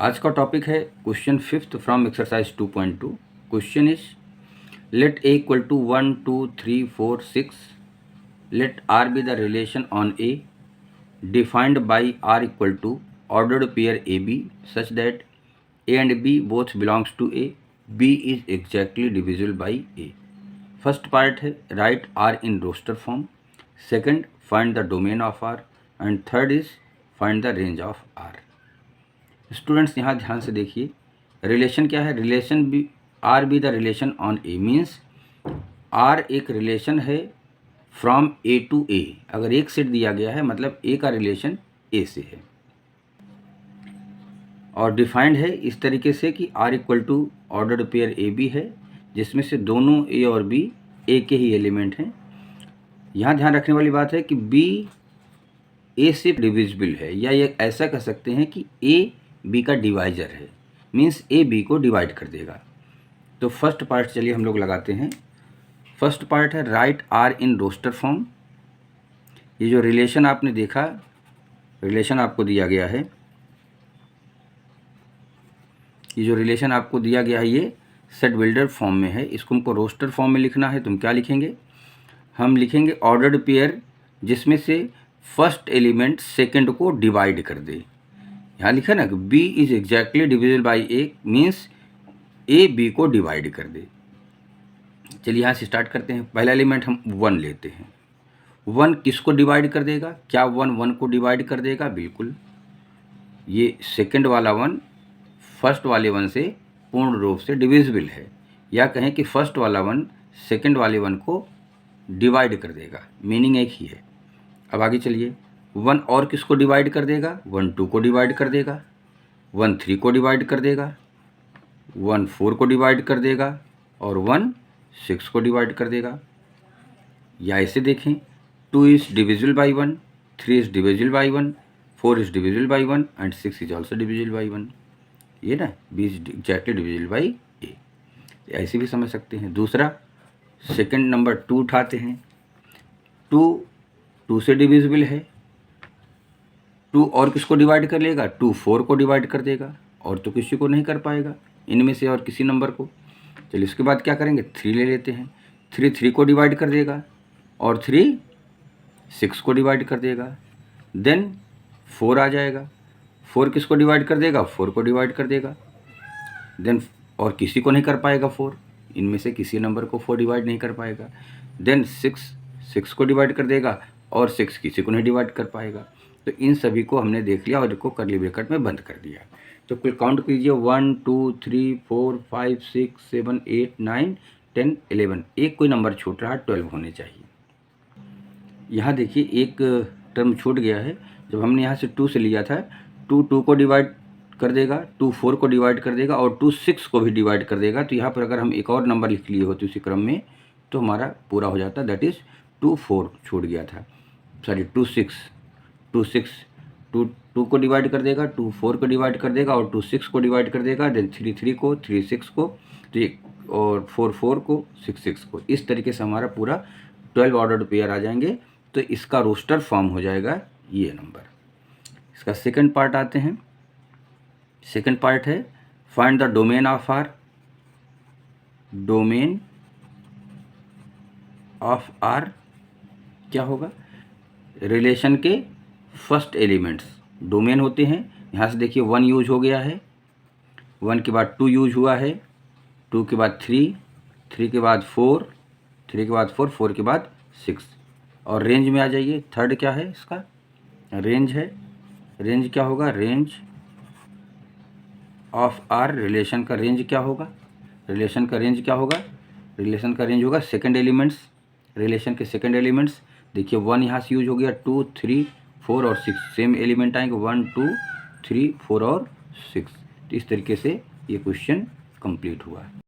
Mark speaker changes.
Speaker 1: आज का टॉपिक है question 5th from exercise 2.2। Question is let A equal to 1 2 3 4 6, let R B the relation on A defined by R equal to ordered pair A B such that A and B both belongs to A, B is exactly divisible by A. First part है right R in roster form, second find the domain of R and third is find the range of R. Students यहाँ ध्यान से देखिए, relation क्या है। Relation B R B the relation on A means R एक relation है from A to A. अगर एक सेट दिया गया है मतलब ए का रिलेशन ए से है, और डिफाइंड है इस तरीके से कि R equal to ordered pair A B है, जिसमें से दोनों ए और बी ए के ही एलिमेंट हैं। यहाँ ध्यान रखने वाली बात है कि बी ए से डिविजिबल है, या ये ऐसा कह सकते हैं कि ए बी का डिवाइजर है, मीन्स ए बी को डिवाइड कर देगा। तो फर्स्ट पार्ट चलिए हम लोग लगाते हैं। फर्स्ट पार्ट है right R in roster form. ये जो रिलेशन आपने देखा, रिलेशन आपको दिया गया है, ये जो रिलेशन आपको दिया गया है ये सेट बिल्डर फॉर्म में है। इसको हमको रोस्टर फॉर्म में लिखना है। तुम क्या लिखेंगे? हम लिखेंगे ऑर्डर्ड पेयर जिसमें से फर्स्ट एलिमेंट सेकंड को डिवाइड कर दे। यहाँ लिखा ना कि B is exactly divisible by A, means A B को डिवाइड कर दे। चलिए यहाँ से स्टार्ट करते हैं। पहला एलिमेंट हम 1 लेते हैं। 1 किसको डिवाइड कर देगा? क्या 1 1 को डिवाइड कर देगा? बिल्कुल। ये सेकंड वाला 1 फर्स्ट वाले 1 से पूर्ण रूप से डिविजिबल है, या कहें कि फर्स्ट वाला 1 सेकंड वाले 1 को डिवाइड कर देगा, मीनिंग एक ही है। अब आगे चलिए, 1 और किसको डिवाइड कर देगा? 1 2 को डिवाइड कर देगा, 1 3 को डिवाइड कर देगा, 1 4 को डिवाइड कर देगा, और 1 6 को डिवाइड कर देगा। या ऐसे देखें, 2 is divisible by 1, 3 is divisible by 1, 4 is divisible by 1 and 6 is also divisible by 1। ये ना B is exactly divisible by A, ऐसे भी समझ सकते हैं। दूसरा सेकंड नंबर 2 उठाते हैं। 2 से डिविजिबल है, 2 और किसको डिवाइड कर लेगा? 2 4 को डिवाइड कर देगा, और तो किसी को नहीं कर पाएगा इनमें से और किसी नंबर को। चलिए इसके बाद क्या करेंगे? 3 ले लेते हैं। 3 को डिवाइड कर देगा, और 3 6 को डिवाइड कर देगा। देन 4 आ जाएगा। 4 किसको डिवाइड कर देगा? 4 को डिवाइड कर देगा। देन और किसी को नहीं कर पाएगा 4, इनमें से किसी नंबर को 4 डिवाइड नहीं कर पाएगा। देन 6 को डिवाइड कर देगा, और 6 किसी को नहीं डिवाइड कर पाएगा। तो इन सभी को हमने देख लिया और इनको कर्ली ब्रैकेट में बंद कर दिया। तो कुल काउंट कीजिए, 1 2 3 4 5 6 7 8 9 10 11। एक कोई नंबर छूट रहा है, 12 होने चाहिए। यहाँ देखिए एक टर्म छूट गया है। जब हमने यहाँ से 2 से लिया था, 2 को डिवाइड कर देगा, 2 4 को डिवाइड कर देगा, और 2 6 को भी डिवाइड कर देगा। तो यहाँ पर अगर हम एक और नंबर लिख लिए होते उसी क्रम में तो हमारा पूरा हो जाता। दैट इज़ 2 4 छूट गया था, सॉरी 2 6 2 को डिवाइड कर देगा, 2 4 को डिवाइड कर देगा, और 2 6 को डिवाइड कर देगा। देन 3 3 को, 3 6 को, और 4 4 को, 6 6 को। इस तरीके से हमारा पूरा 12 ऑर्डर्ड पेयर आ जाएंगे। तो इसका रोस्टर फॉर्म हो जाएगा ये नंबर। इसका सेकंड पार्ट आते हैं। सेकंड पार्ट है find the domain of R. Domain of R क्या होगा? रिलेशन के फर्स्ट एलिमेंट्स डोमेन होते हैं। यहाँ से देखिए 1 यूज हो गया है, 1 के बाद 2 यूज हुआ है, 2 के बाद 3, 3 के बाद 4, 3 के बाद 4, 4 के बाद 6। और रेंज में आ जाइए, थर्ड क्या है इसका? रेंज है। रेंज क्या होगा? Range of R. रिलेशन का रेंज क्या होगा? रिलेशन का रेंज क्या होगा? रिलेशन का रेंज होगा सेकंड एलिमेंट्स, रिलेशन के सेकंड एलिमेंट्स। देखिए 1 यहाँ से यूज हो गया, 2 3 4 और 6 सेम एलिमेंट आएंगे, 1 2 3 4 और 6। तो इस तरीके से ये क्वेश्चन कंप्लीट हुआ।